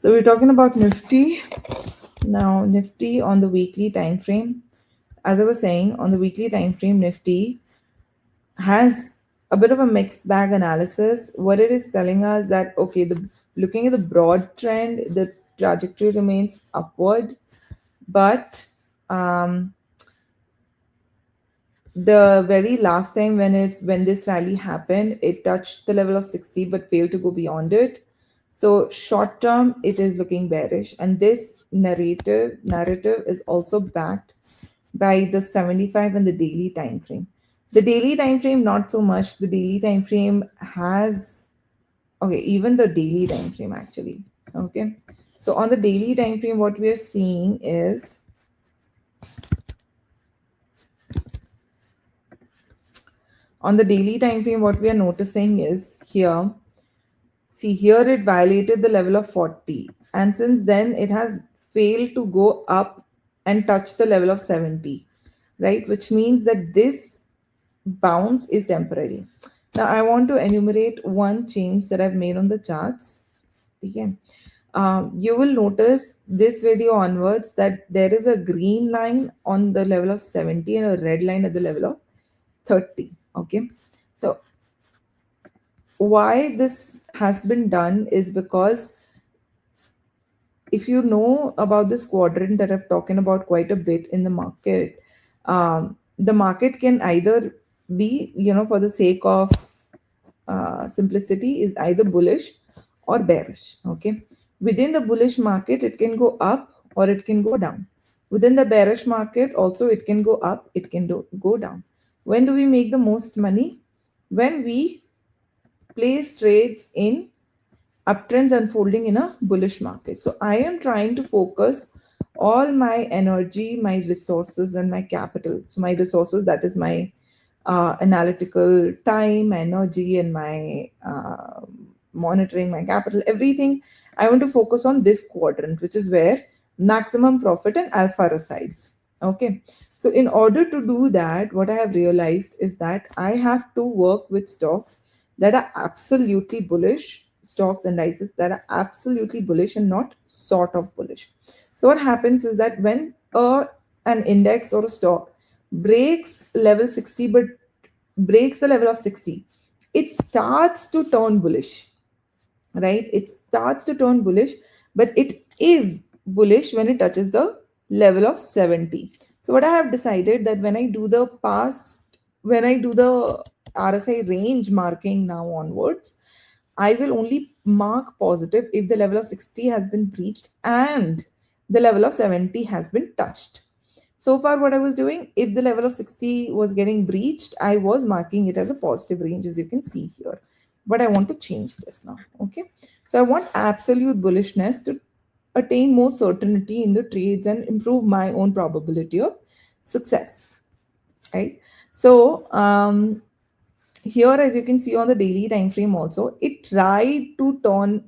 So we're talking about Nifty. Now Nifty on the weekly time frame. As I was saying, on the weekly time frame, Nifty has a bit of a mixed bag analysis. What it is telling us that okay, the looking at the broad trend, the trajectory remains upward, but um, the very last time when this rally happened, it touched the level of 60 but failed to go beyond it. So short term it is looking bearish, and this narrative is also backed by the 75 and the daily time frame. The daily time frame not so much. The daily time frame has, okay, even the daily time frame actually. Okay, so on the daily time frame what we are seeing is, on the daily time frame what we are noticing is here. See, here it violated the level of 40, and since then it has failed to go up and touch the level of 70, right? Which means that this bounce is temporary. Now, I want to enumerate one change that I've made on the charts. Okay. You will notice this video onwards that there is a green line on the level of 70 and a red line at the level of 30. Okay. So why this has been done is because if you know about this quadrant that I've talking about quite a bit in the market, the market can either be, for the sake of simplicity, is either bullish or bearish. Okay, within the bullish market, it can go up or it can go down. Within the bearish market, also it can go up, it can go down. When do we make the most money? When we place trades in uptrends unfolding in a bullish market. So I am trying to focus all my energy, my resources, and my capital. So my resources, that is my analytical time, energy, and my monitoring, my capital, everything. I want to focus on this quadrant, which is where maximum profit and alpha resides. Okay. So in order to do that, what I have realized is that I have to work with stocks that are absolutely bullish, stocks and indices that are absolutely bullish and not sort of bullish. So what happens is that when an index or a stock breaks level 60 but breaks the level of 60, it starts to turn bullish, right? It starts to turn bullish, but it is bullish when it touches the level of 70. So what I have decided that when I do the RSI range marking now onwards, I will only mark positive if the level of 60 has been breached and the level of 70 has been touched. So far, what I was doing, if the level of 60 was getting breached, I was marking it as a positive range, as you can see here. But I want to change this now. Okay. So I want absolute bullishness to attain more certainty in the trades and improve my own probability of success. Right. So here, as you can see on the daily time frame also, it tried to turn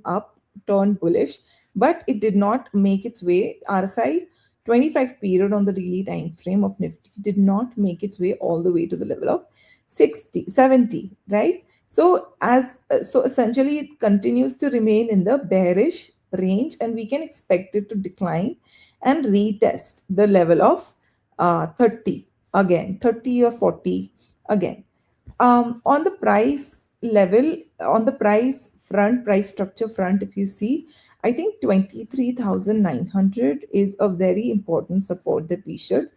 bullish, but it did not make its way. RSI 25 period on the daily time frame of Nifty did not make its way all the way to the level of 60, 70, right? So so essentially it continues to remain in the bearish range, and we can expect it to decline and retest the level of 30 again, 30 or 40 again. On the price level, on the price front, price structure front, if you see, I think 23,900 is a very important support that we should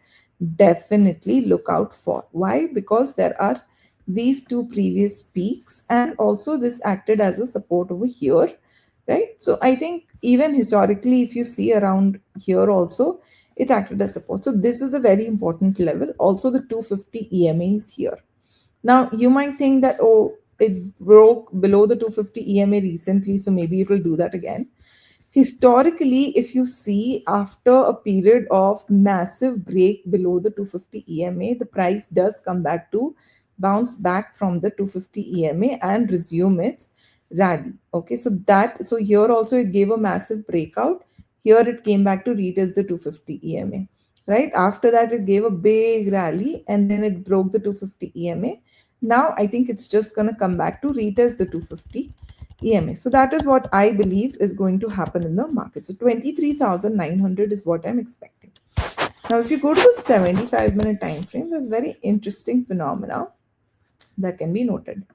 definitely look out for. Why? Because there are these two previous peaks, and also this acted as a support over here, right? So I think even historically, if you see around here also, it acted as support. So this is a very important level. Also, the 250 EMA is here. Now, you might think that, oh, it broke below the 250 EMA recently, so maybe it will do that again. Historically, if you see, after a period of massive break below the 250 EMA, the price does come back to bounce back from the 250 EMA and resume its rally. Okay, so here also it gave a massive breakout. Here it came back to retest the 250 EMA. Right after that, it gave a big rally and then it broke the 250 EMA. Now I think it's just going to come back to retest the 250 EMA. So that is what I believe is going to happen in the market. So 23,900 is what I'm expecting. Now, if you go to the 75-minute time frame, there's very interesting phenomena that can be noted.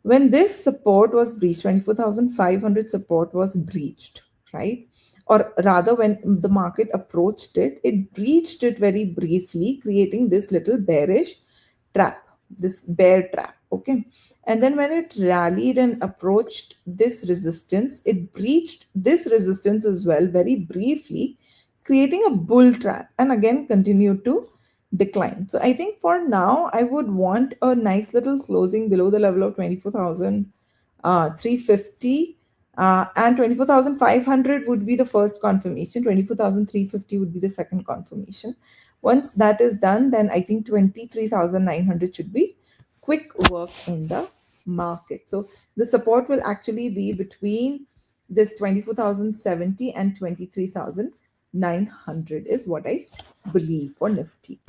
When this support was breached, 24,500 support was breached, right? Or rather, when the market approached it, it breached it very briefly, creating this little bearish trap, this bear trap, okay? And then when it rallied and approached this resistance, it breached this resistance as well very briefly, creating a bull trap and again continued to decline. So I think for now, I would want a nice little closing below the level of 24,350, and 24,500 would be the first confirmation. 24,350 would be the second confirmation. Once that is done, then I think 23,900 should be quick work in the market. So the support will actually be between this 24,070 and 23,900 is what I believe for Nifty.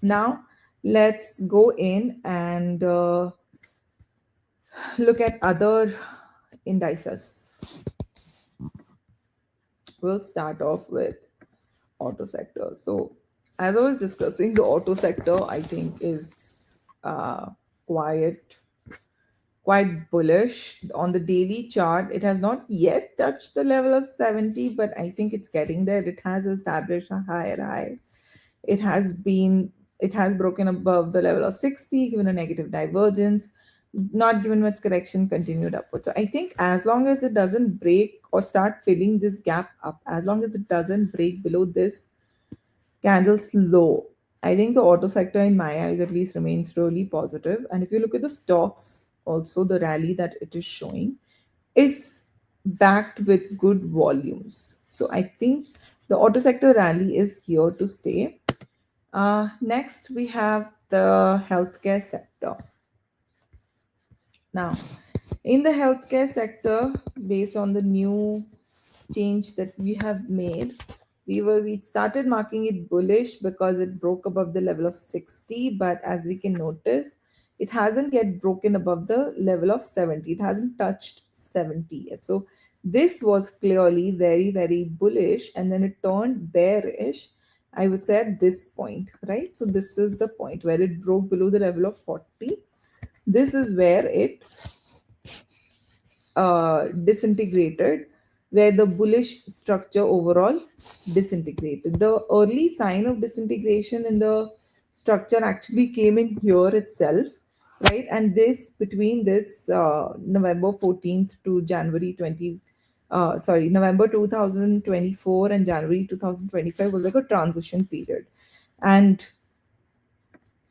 Now, let's go in and look at other indices. We'll start off with auto sector. So, as I was discussing, the auto sector I think is quite bullish on the daily chart. It has not yet touched the level of 70, but I think it's getting there. It has established a higher high. It has broken above the level of 60, given a negative divergence, not given much correction, continued upward. So I think as long as it doesn't break or start filling this gap up, as long as it doesn't break below this candle's low, I think the auto sector in my eyes at least remains really positive. And if you look at the stocks, also the rally that it is showing is backed with good volumes. So I think the auto sector rally is here to stay. Next, we have the healthcare sector. Now, in the healthcare sector, based on the new change that we have made, we started marking it bullish because it broke above the level of 60, but as we can notice, it hasn't yet broken above the level of 70. It hasn't touched 70 yet. So this was clearly very, very bullish, and then it turned bearish, I would say, at this point, right? So this is the point where it broke below the level of 40. This is where it disintegrated, where the bullish structure overall disintegrated. The early sign of disintegration in the structure actually came in here itself, right? And this between this November 14th to January 20, November 2024 and January 2025 was like a transition period. And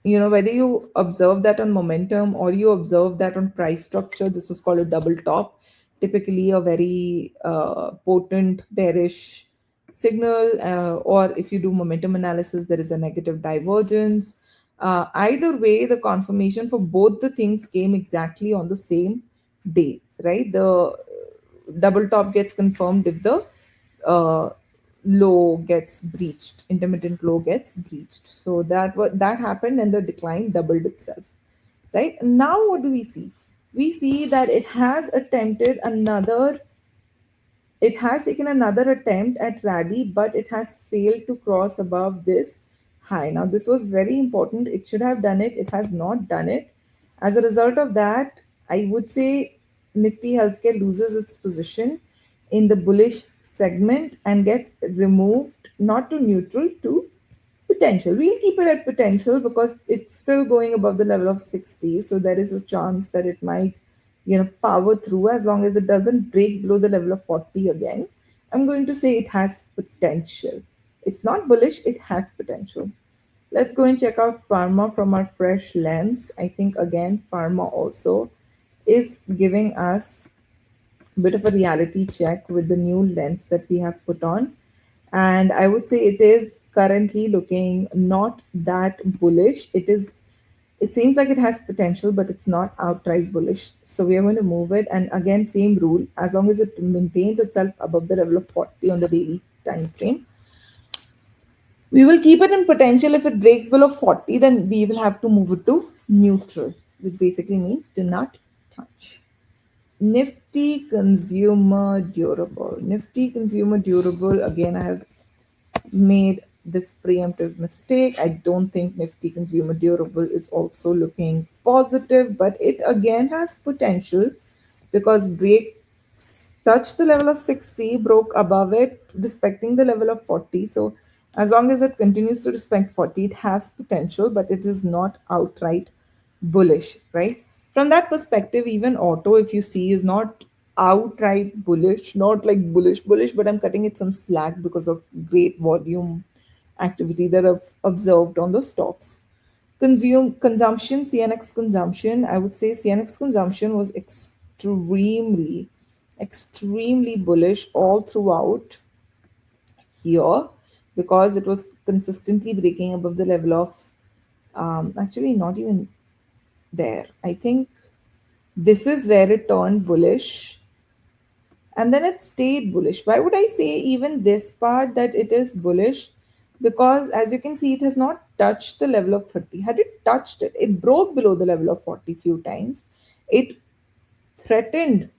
whether you observe that on momentum or you observe that on price structure, this is called a double top, typically a very potent bearish signal, or if you do momentum analysis, there is a negative divergence. Either way, the confirmation for both the things came exactly on the same day, right? The double top gets confirmed if the uh, low gets breached, intermittent low gets breached. So that happened, and the decline doubled itself. Right now, what do we see? We see that it has taken another attempt at rally, but it has failed to cross above this high. Now, this was very important. It should have done it. It has not done it. As a result of that, I would say Nifty Healthcare loses its position in the bullish segment and gets removed not to neutral, to potential. We'll keep it at potential because it's still going above the level of 60. So there is a chance that it might, power through as long as it doesn't break below the level of 40 again. I'm going to say it has potential. It's not bullish, it has potential. Let's go and check out pharma from our fresh lens. I think again, pharma also is giving us a bit of a reality check with the new lens that we have put on. And I would say it is currently looking not that bullish. It seems like it has potential, but it's not outright bullish. So we are going to move it. And again, same rule, as long as it maintains itself above the level of 40 on the daily time frame, we will keep it in potential. If it breaks below 40, then we will have to move it to neutral, which basically means do not touch. Nifty Consumer Durable. Nifty Consumer Durable, again, I have made this preemptive mistake. I don't think Nifty Consumer Durable is also looking positive, but it again has potential because breaks touched the level of 6C, broke above it, respecting the level of 40. So as long as it continues to respect 40, it has potential, but it is not outright bullish, right? From that perspective, even auto, if you see, is not outright bullish, not like bullish, but I'm cutting it some slack because of great volume activity that I've observed on the stocks. Consumption, CNX consumption, I would say CNX consumption was extremely bullish all throughout here because it was consistently breaking above the level of actually not even there. I think this is where it turned bullish and then it stayed bullish. Why would I say even this part that it is bullish? Because as you can see, it has not touched the level of 30. Had it touched it, it broke below the level of 40 few times. It threatened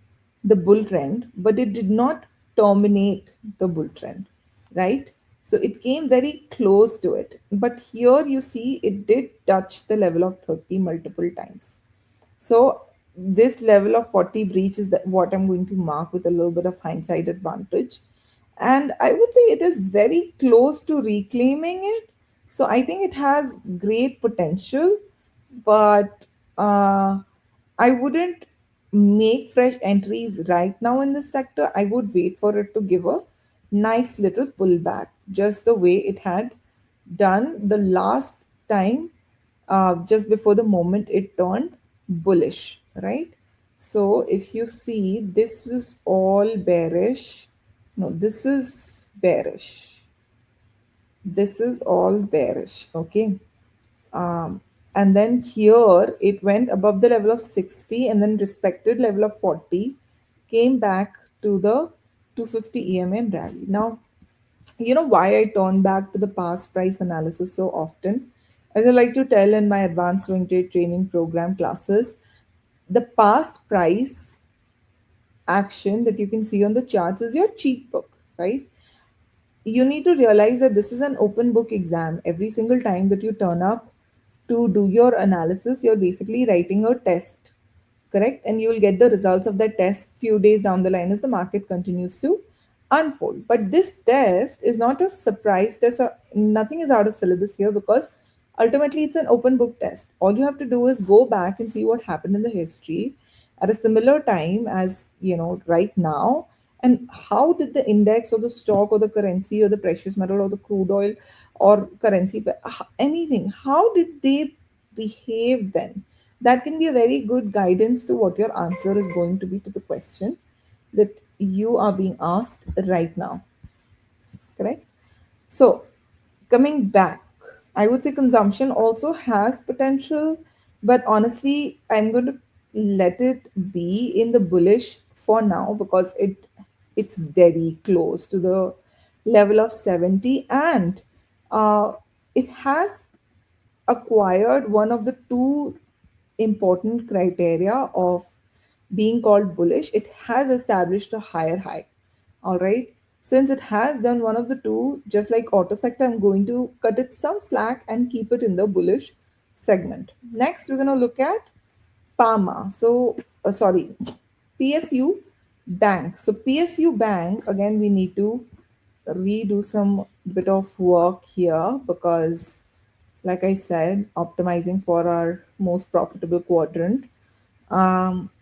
the bull trend, but it did not terminate the bull trend, right? So it came very close to it. But here you see it did touch the level of 30 multiple times. So this level of 40 breach is what I'm going to mark with a little bit of hindsight advantage. And I would say it is very close to reclaiming it. So I think it has great potential, but I wouldn't make fresh entries right now in this sector. I would wait for it to give a nice little pullback, just the way it had done the last time, just before the moment it turned bullish, right? So if you see, this is all bearish. No, this is bearish. This is all bearish, okay? And then here it went above the level of 60 and then respected level of 40, came back to the 250 EMA and rally. Now, you know why I turn back to the past price analysis so often? As I like to tell in my advanced swing trade training program classes, the past price action that you can see on the charts is your cheat book, right? You need to realize that this is an open book exam. Every single time that you turn up to do your analysis, you're basically writing a test, correct? And you will get the results of that test few days down the line as the market continues to unfold. But this test is not a surprise test, or nothing is out of syllabus here because ultimately it's an open book test. All you have to do is go back and see what happened in the history at a similar time as right now, and how did the index or the stock or the currency or the precious metal or the crude oil or currency, anything, how did they behave then? That can be a very good guidance to what your answer is going to be to the question that you are being asked right now, correct? So, coming back, I would say consumption also has potential, but honestly, I'm going to let it be in the bullish for now because it's very close to the level of 70, and uh, it has acquired one of the two important criteria of being called bullish. It has established a higher high. All right. Since it has done one of the two, just like auto sector, I'm going to cut it some slack and keep it in the bullish segment. Next, we're going to look at PAMA. So, sorry, PSU Bank. So, PSU Bank, again, we need to redo some bit of work here because, like I said, optimizing for our most profitable quadrant.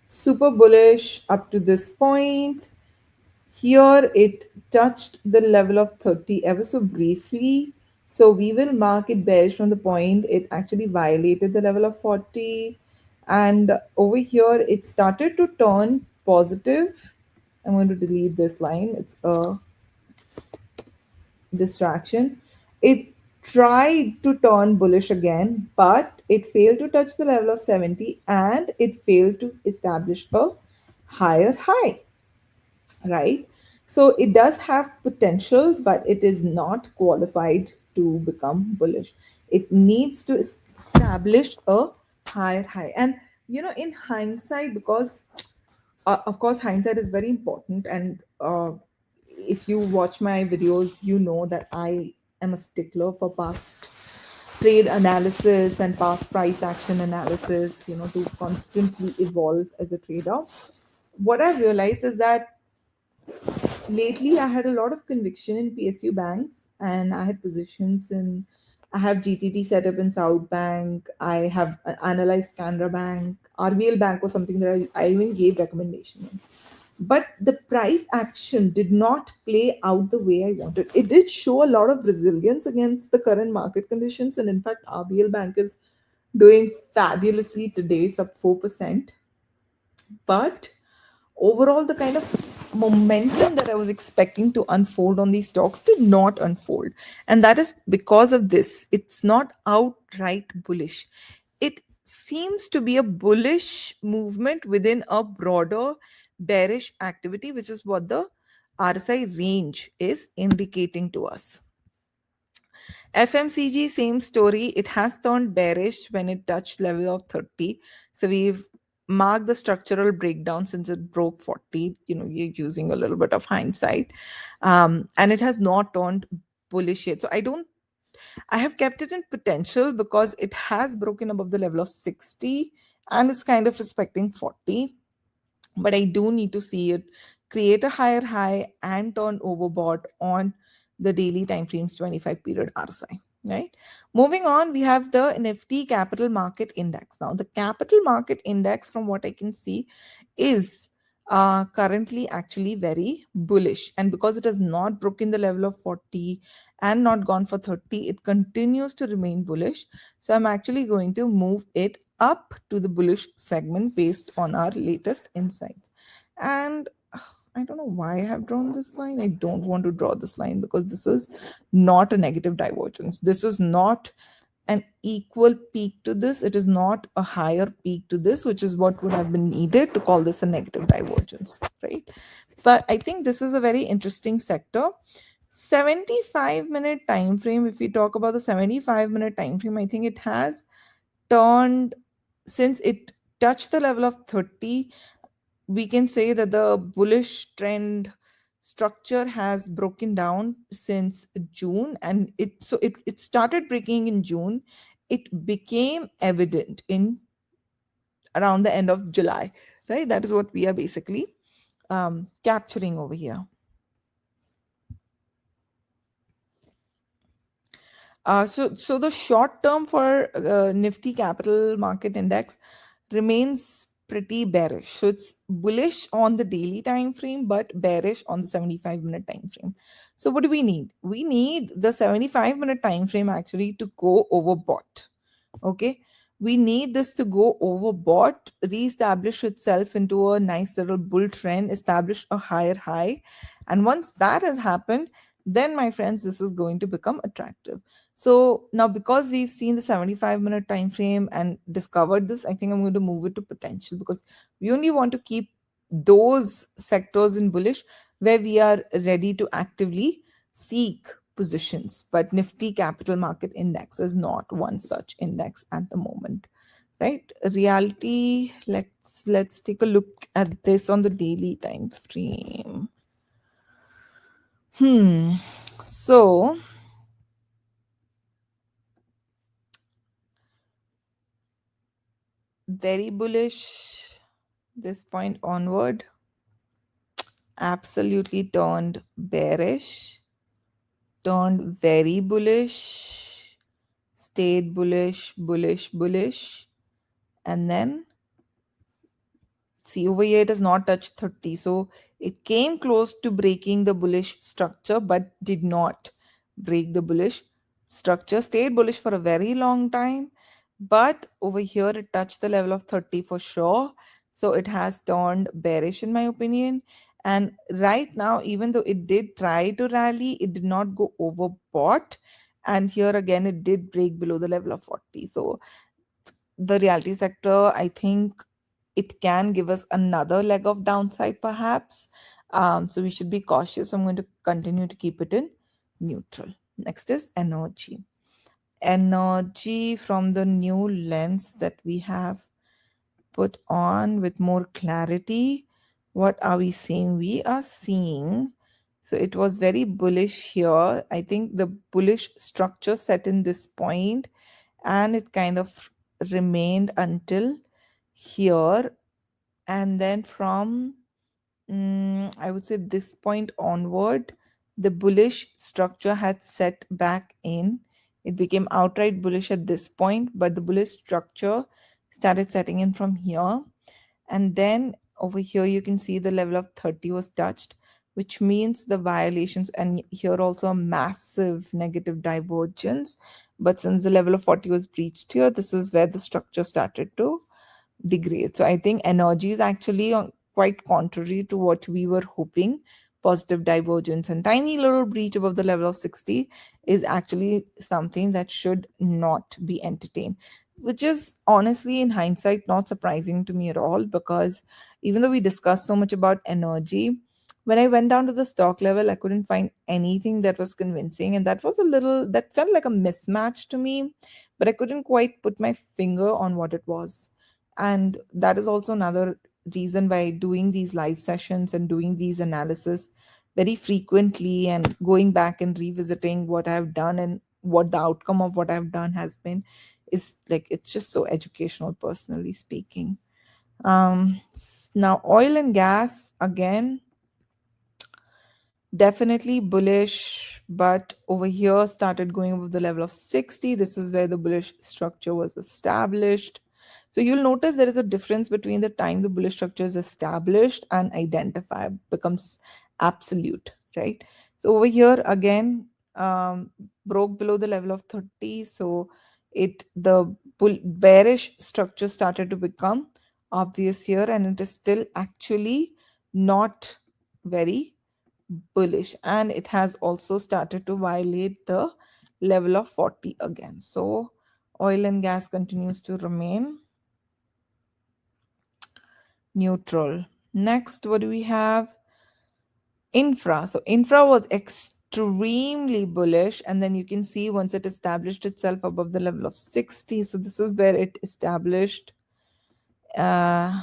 Super bullish up to this point. Here it touched the level of 30 ever so briefly. So we will mark it bearish from the point it actually violated the level of 40. And over here it started to turn positive. I'm going to delete this line. It's a distraction. It tried to turn bullish again, but it failed to touch the level of 70 and it failed to establish a higher high, right? So it does have potential, but it is not qualified to become bullish. It needs to establish a higher high. And in hindsight, because Of course, hindsight is very important, and if you watch my videos, you know that I am a stickler for past trade analysis and past price action analysis, to constantly evolve as a trader. What I've realized is that lately I had a lot of conviction in PSU banks, and I had positions in. I have GTT set up in South Bank. I have analyzed Canara Bank. RBL Bank was something that I even gave recommendation in. But the price action did not play out the way I wanted. It did show a lot of resilience against the current market conditions, and in fact, RBL Bank is doing fabulously today. It's up 4%. But overall, the kind of momentum that I was expecting to unfold on these stocks did not unfold. And that is because of this. It's not outright bullish. It seems to be a bullish movement within a broader bearish activity, which is what the RSI range is indicating to us. FMCG, same story. It has turned bearish when it touched level of 30. So we've marked the structural breakdown since it broke 40. You're using a little bit of hindsight. And it has not turned bullish yet. So I have kept it in potential because it has broken above the level of 60 and is kind of respecting 40. But I do need to see it create a higher high and turn overbought on the daily time frames 25 period RSI. Right. Moving on, we have the Nifty Capital Market Index. Now, the Capital Market Index, from what I can see, is currently actually very bullish. And because it has not broken the level of 40 and not gone for 30, it continues to remain bullish. So I'm actually going to move it up to the bullish segment based on our latest insights. And I don't know why I have drawn this line. I don't want to draw this line because this is not a negative divergence. This is not an equal peak to this. It is not a higher peak to this, which is what would have been needed to call this a negative divergence, right? But I think this is a very interesting sector. 75-minute time frame. If we talk about the 75-minute time frame, I think it has turned, since it touched the level of 30, we can say that the bullish trend structure has broken down since June, and it started breaking in June. It became evident in around the end of July, right? That is what we are basically capturing over here. So the short term for Nifty Capital Market Index remains pretty bearish. So it's bullish on the daily time frame, but bearish on the 75-minute time frame. So what do we need? We need the 75-minute time frame actually to go overbought. Okay. We need this to go overbought, re-establish itself into a nice little bull trend, establish a higher high. And once that has happened, then my friends, this is going to become attractive. So now, because we've seen the 75-minute time frame and discovered this, I think I'm going to move it to potential, because we only want to keep those sectors in bullish where we are ready to actively seek positions. But Nifty Capital Market Index is not one such index at the moment, right? Reality, let's take a look at this on the daily time frame. So very bullish this point onward, absolutely turned bearish, turned very bullish, stayed bullish, bullish, and then see over here it has not touched 30. So it came close to breaking the bullish structure but did not break the bullish structure, stayed bullish for a very long time. But over here it touched the level of 30 for sure. So it has turned bearish in my opinion. And right now, even though it did try to rally, it did not go overbought. And here again, it did break below the level of 40. So the realty sector, I think it can give us another leg of downside perhaps. So we should be cautious. I'm going to continue to keep it in neutral. Next is energy. Energy, from the new lens that we have put on with more clarity, What are we seeing? We are seeing, so it was very bullish here. I think the bullish structure set in this point and it kind of remained until here. And then from, I would say, this point onward, the bullish structure had set back in. It became outright bullish at this point, but the bullish structure started setting in from here. And then over here, you can see the level of 30 was touched, which means the violations, and here also a massive negative divergence. But since the level of 40 was breached here, this is where the structure started to degrade. So I think energy is actually quite contrary to what we were hoping. Positive divergence and tiny little breach above the level of 60 is actually something that should not be entertained, which is honestly, in hindsight, not surprising to me at all, because even though we discussed so much about energy, when I went down to the stock level, I couldn't find anything that was convincing. And that was a little, that felt like a mismatch to me, but I couldn't quite put my finger on what it was. And that is also another reason why doing these live sessions and doing these analysis very frequently and going back and revisiting what I've done and what the outcome of what I've done has been is like, it's just so educational, personally speaking. Now oil and gas again, definitely bullish, but over here started going above the level of 60. This is where the bullish structure was established. So you'll notice there is a difference between the time the bullish structure is established and identified becomes absolute, right? So over here again, broke below the level of 30. So the bearish structure started to become obvious here, and it is still actually not very bullish, and it has also started to violate the level of 40 again. So oil and gas continues to remain neutral. Next, what do we have? Infra. So infra was extremely bullish, and then you can see once it established itself above the level of 60. So this is where it established uh,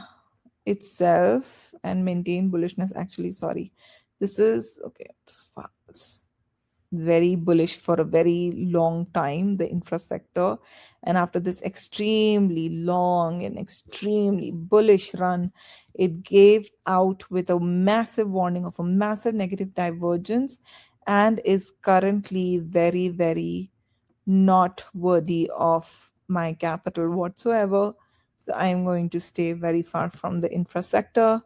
itself and maintained bullishness. Actually, sorry, this is okay. It's very bullish for a very long time, the infra sector. And after this extremely long and extremely bullish run, it gave out with a massive warning of a massive negative divergence and is currently very, very not worthy of my capital whatsoever. So I am going to stay very far from the infra sector.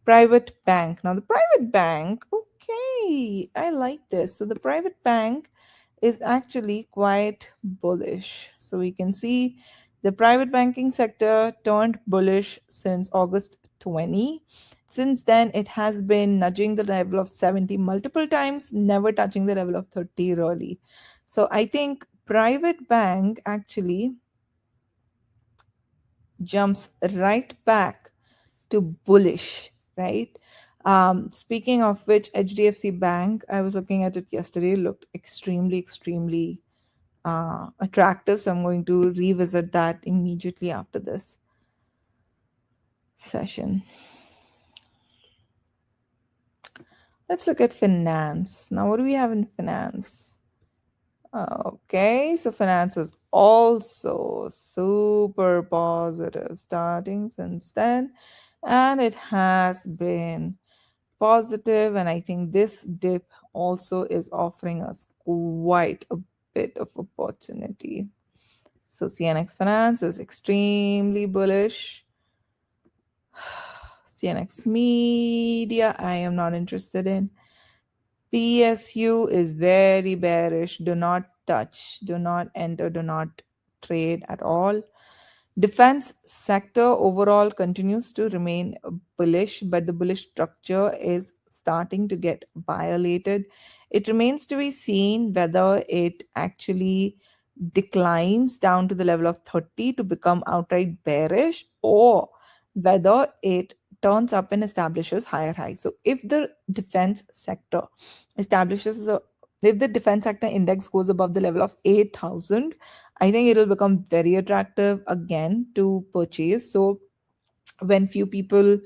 Private bank. Now, the private bank, okay, I like this. So, the private bank is actually quite bullish. So, we can see the private banking sector turned bullish since August 20. Since then, it has been nudging the level of 70 multiple times, never touching the level of 30 really. So, I think private bank actually jumps right back to bullish, right? Speaking of which, HDFC Bank, I was looking at it yesterday, looked extremely, extremely attractive. So I'm going to revisit that immediately after this session. Let's look at finance. Now, what do we have in finance? Okay, so finance is also super positive starting since then, and it has been positive, and I think this dip also is offering us quite a bit of opportunity. So CNX Finance is extremely bullish. CNX Media, I am not interested in. PSU is very bearish. Do not touch, do not enter, do not trade at all. Defense sector overall continues to remain bullish, but the bullish structure is starting to get violated. It remains to be seen whether it actually declines down to the level of 30 to become outright bearish, or whether it turns up and establishes higher highs. So if the defense sector establishes a if the defense sector index goes above the level of 8,000, I think it'll become very attractive again to purchase. So when few people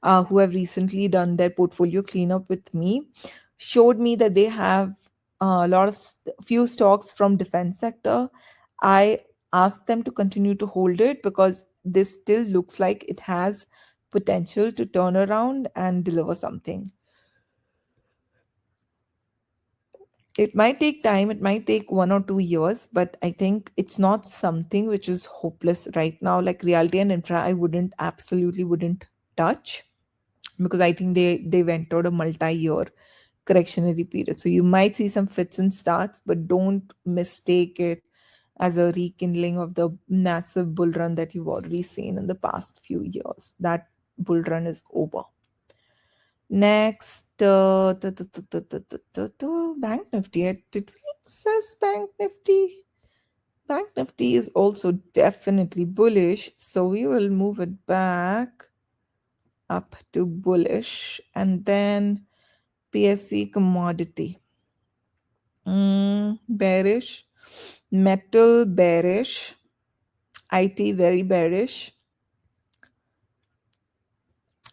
who have recently done their portfolio cleanup with me, showed me that they have a lot of few stocks from defense sector. I asked them to continue to hold it because this still looks like it has potential to turn around and deliver something. It might take time, it might take 1 or 2 years, but I think it's not something which is hopeless right now. Like realty and infra, I wouldn't, absolutely wouldn't touch, because I think they've entered a multi-year correctionary period. So you might see some fits and starts, but don't mistake it as a rekindling of the massive bull run that you've already seen in the past few years. That bull run is over. Next, Bank Nifty. Did we access Bank Nifty? Bank Nifty is also definitely bullish, so we will move it back up to bullish. And then PSC commodity. Bearish. Metal bearish. IT very bearish.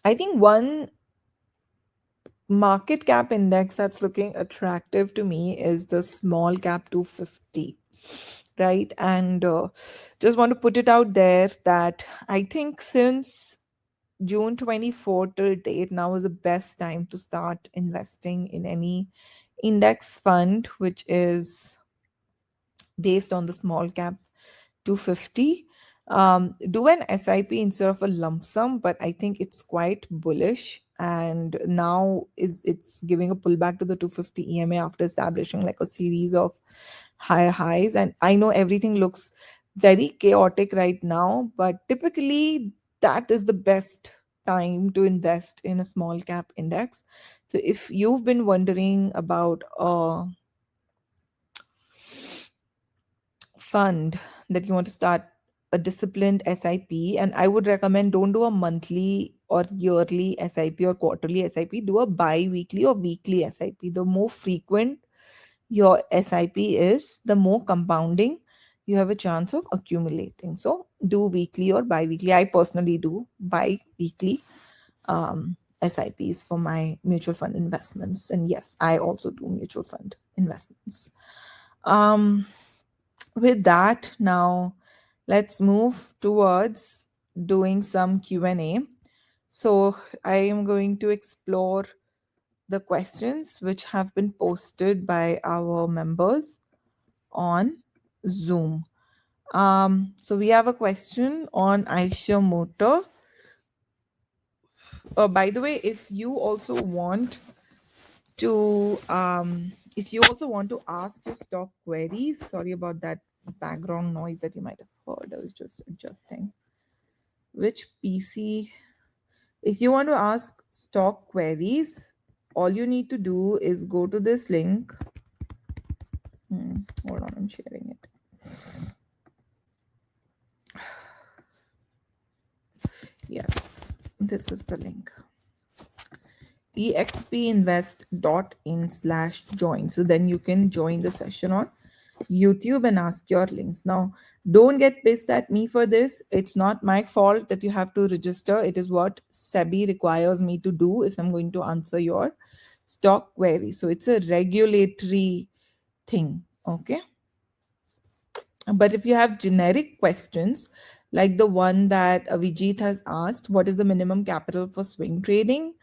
I think one market cap index that's looking attractive to me is the small cap 250, right? And just want to put it out there that I think since June 24 till date, now is the best time to start investing in any index fund which is based on the small cap 250. Do an SIP instead of a lump sum, but I think it's quite bullish. And now it's giving a pullback to the 250 EMA after establishing like a series of high highs. And I know everything looks very chaotic right now, but typically that is the best time to invest in a small cap index. So if you've been wondering about fund that you want to start a disciplined SIP, and I would recommend don't do a monthly or yearly SIP or quarterly SIP, do a bi-weekly or weekly SIP. The more frequent your SIP is, the more compounding you have a chance of accumulating. So do weekly or bi-weekly. I personally do bi-weekly SIPs for my mutual fund investments. And yes, I also do mutual fund investments. With that, now let's move towards doing some Q&A. So I am going to explore the questions which have been posted by our members on Zoom. So we have a question on Aisha Motor. By the way, if you also want to ask your stock queries, sorry about that background noise that you might have heard. I was just adjusting which PC. If you want to ask stock queries, all you need to do is go to this link. Hold on, I'm sharing it. Yes, this is the link. expinvest.in/join. So then you can join the session on YouTube and ask your links. Now, don't get pissed at me for this. It's not my fault that you have to register. It is what SEBI requires me to do if I'm going to answer your stock query. So it's a regulatory thing. Okay. But if you have generic questions, like the one that Vijit has asked, what is the minimum capital for swing trading?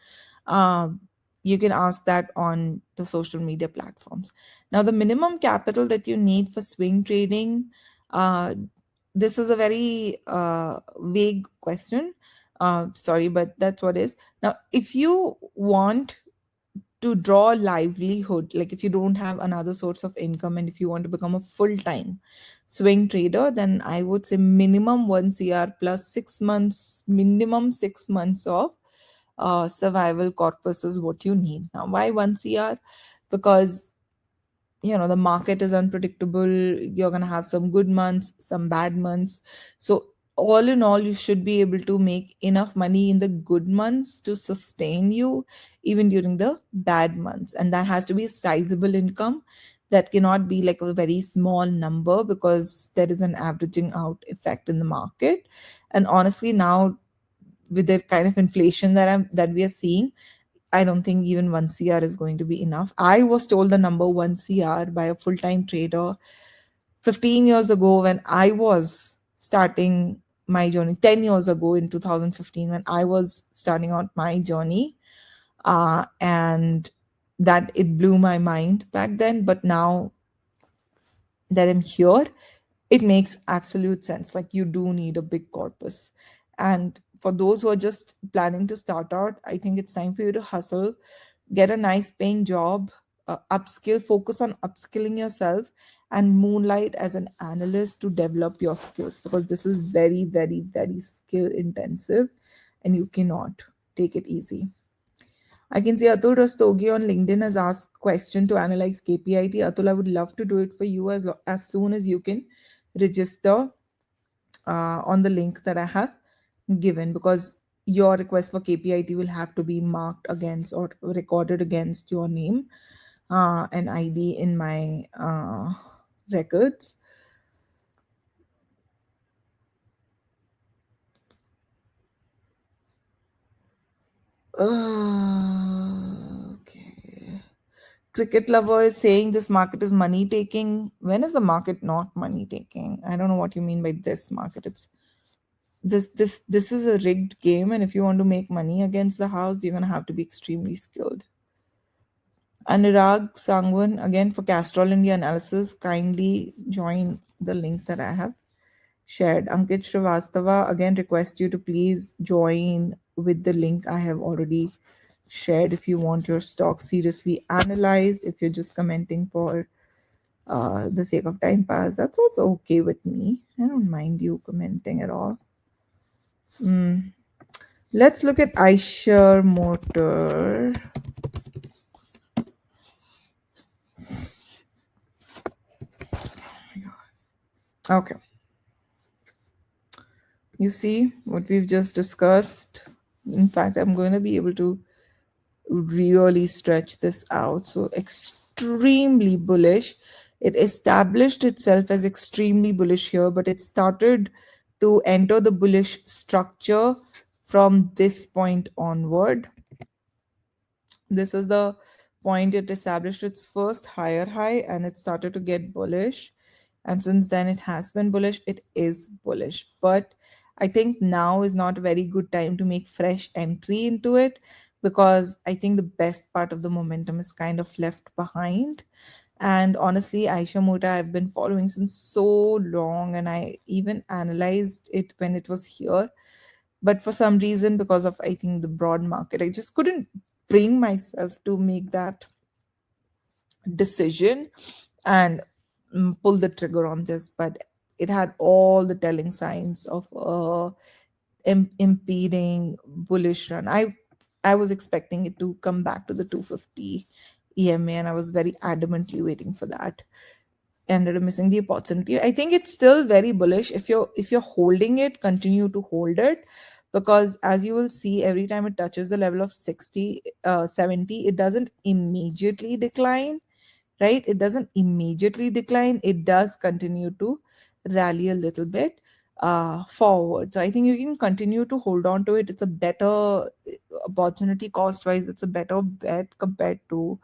You can ask that on the social media platforms. Now, the minimum capital that you need for swing trading, this is a very vague question. Sorry, but that's what it is. Now, if you want to draw a livelihood, like if you don't have another source of income and if you want to become a full-time swing trader, then I would say minimum 1 CR plus 6 months, minimum 6 months of survival corpus is what you need. Now, why 1 CR? Because the market is unpredictable. You're going to have some good months, some bad months. So all in all, you should be able to make enough money in the good months to sustain you even during the bad months. And that has to be sizable income. That cannot be like a very small number, because there is an averaging out effect in the market. And honestly, now with the kind of inflation that we are seeing, I don't think even 1 CR is going to be enough. I was told the number 1 CR by a full-time trader 15 years ago when I was starting my journey, 10 years ago in 2015 when I was starting out my journey. And that it blew my mind back then. But now that I'm here, it makes absolute sense. Like, you do need a big corpus. And for those who are just planning to start out, I think it's time for you to hustle, get a nice paying job, upskill, focus on upskilling yourself, and moonlight as an analyst to develop your skills, because this is very, very, very skill intensive and you cannot take it easy. I can see Atul Rastogi on LinkedIn has asked question to analyze KPIT. Atul, I would love to do it for you as soon as you can register on the link that I have given, because your request for KPIT will have to be marked against or recorded against your name and ID in my records. Okay. Cricket lover is saying this market is money taking. When is the market not money taking? I don't know what you mean by this market. It's this is a rigged game, and if you want to make money against the house, you're gonna have to be extremely skilled. Anurag Sangwan, again for Castrol India analysis, kindly join the link that I have shared. Ankit Srivastava, again request you to please join with the link I have already shared if you want your stock seriously analyzed. If you're just commenting for the sake of time pass, that's also okay with me. I don't mind you commenting at all. Let's look at Eicher Motor. Okay. You see what we've just discussed. In fact, I'm going to be able to really stretch this out. So, extremely bullish. It established itself as extremely bullish here, but it started to enter the bullish structure from this point onward. This is the point it established its first higher high and it started to get bullish. And since then, it has been bullish. It is bullish. But I think now is not a very good time to make fresh entry into it, because I think the best part of the momentum is kind of left behind. And honestly, Aisha Mota, I've been following since so long, and I even analyzed it when it was here. But for some reason, because of I think the broad market, I just couldn't bring myself to make that decision and pull the trigger on this. But it had all the telling signs of impeding bullish run. I was expecting it to come back to the 250 EMA, and I was very adamantly waiting for that. Ended up missing the opportunity. I think it's still very bullish. If you're holding it, continue to hold it, because as you will see, every time it touches the level of 60 70, it doesn't immediately decline, right? It doesn't immediately decline. It does continue to rally a little bit forward. So I think you can continue to hold on to it. It's a better opportunity cost wise. It's a better bet compared to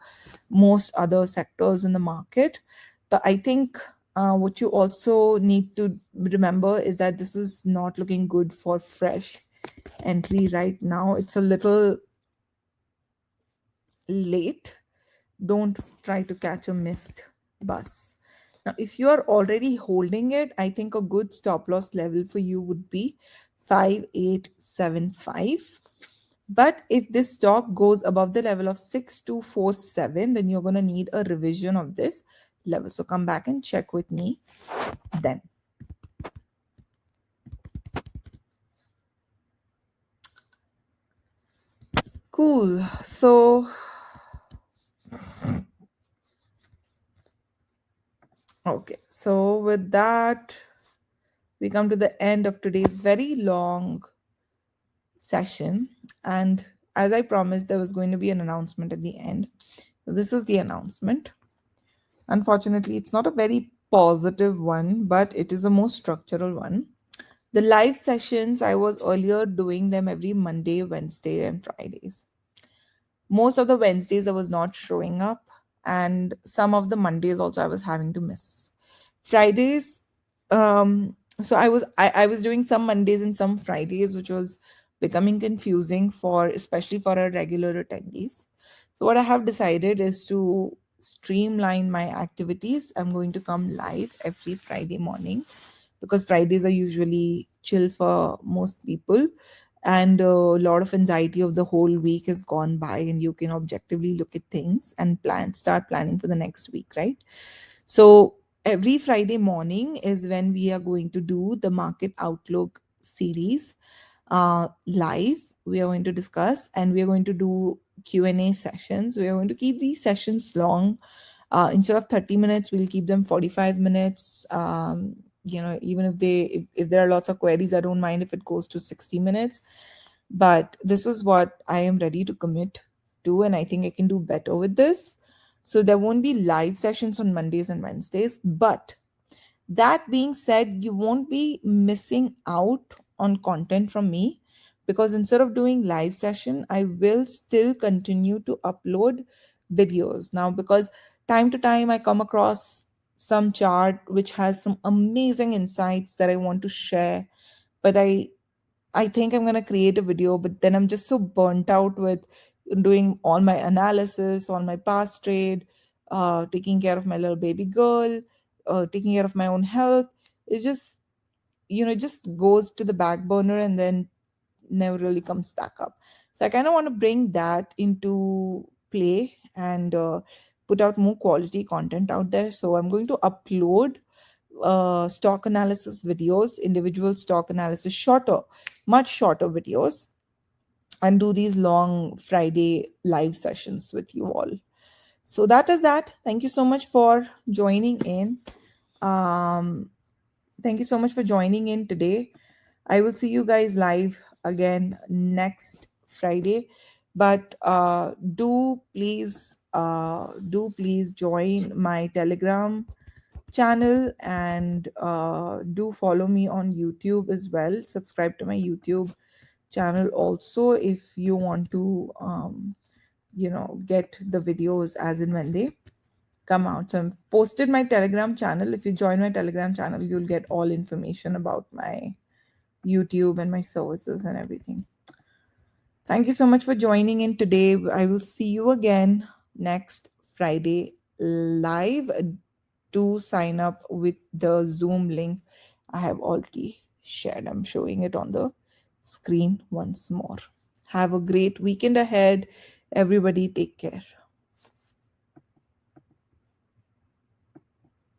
most other sectors in the market. But I think what you also need to remember is that this is not looking good for fresh entry right now. It's a little late. Don't try to catch a missed bus. Now, if you are already holding it, I think a good stop loss level for you would be 5875. But if this stock goes above the level of 6247, then you're going to need a revision of this level. So come back and check with me then. Cool. So okay, so with that, we come to the end of today's very long session. And as I promised, there was going to be an announcement at the end. So this is the announcement. Unfortunately, it's not a very positive one, but it is a more structural one. The live sessions, I was earlier doing them every Monday, Wednesday, and Fridays. Most of the Wednesdays I was not showing up, and some of the Mondays also I was having to miss. Fridays, so I was doing some Mondays and some Fridays, which was becoming confusing for especially for our regular attendees. So what I have decided is to streamline my activities. I'm going to come live every Friday morning because Fridays are usually chill for most people, and a lot of anxiety of the whole week has gone by, and you can objectively look at things and start planning for the next week, right? So every Friday morning is when we are going to do the market outlook series live. We are going to discuss, and we are going to do Q&A sessions. We are going to keep these sessions long. Instead of 30 minutes, we'll keep them 45 minutes. Even if there are lots of queries, I don't mind if it goes to 60 minutes. But this is what I am ready to commit to, and I think I can do better with this. So there won't be live sessions on Mondays and Wednesdays, but that being said, you won't be missing out on content from me, because instead of doing live session, I will still continue to upload videos now, because time to time I come across some chart which has some amazing insights that I want to share, but I think I'm going to create a video, but then I'm just so burnt out with doing all my analysis on my past trade, taking care of my little baby girl, taking care of my own health. It's just, it just goes to the back burner and then never really comes back up. So I kind of want to bring that into play and put out more quality content out there. So I'm going to upload stock analysis videos, individual stock analysis, much shorter videos, and do these long Friday live sessions with you all. So that is that. Thank you so much for joining in. Um, Thank you so much for joining in today. I will see you guys live again next Friday. But do please join my Telegram channel, and do follow me on YouTube as well. Subscribe to my YouTube channel also if you want to get the videos as and when they come out. So I've posted my Telegram channel. If you join my Telegram channel, you'll get all information about my YouTube and my services and everything. Thank you so much for joining in today. I will see you again next Friday live. Do sign up with the Zoom link I have already shared. I'm showing it on the screen once more. Have a great weekend ahead. Everybody, take care.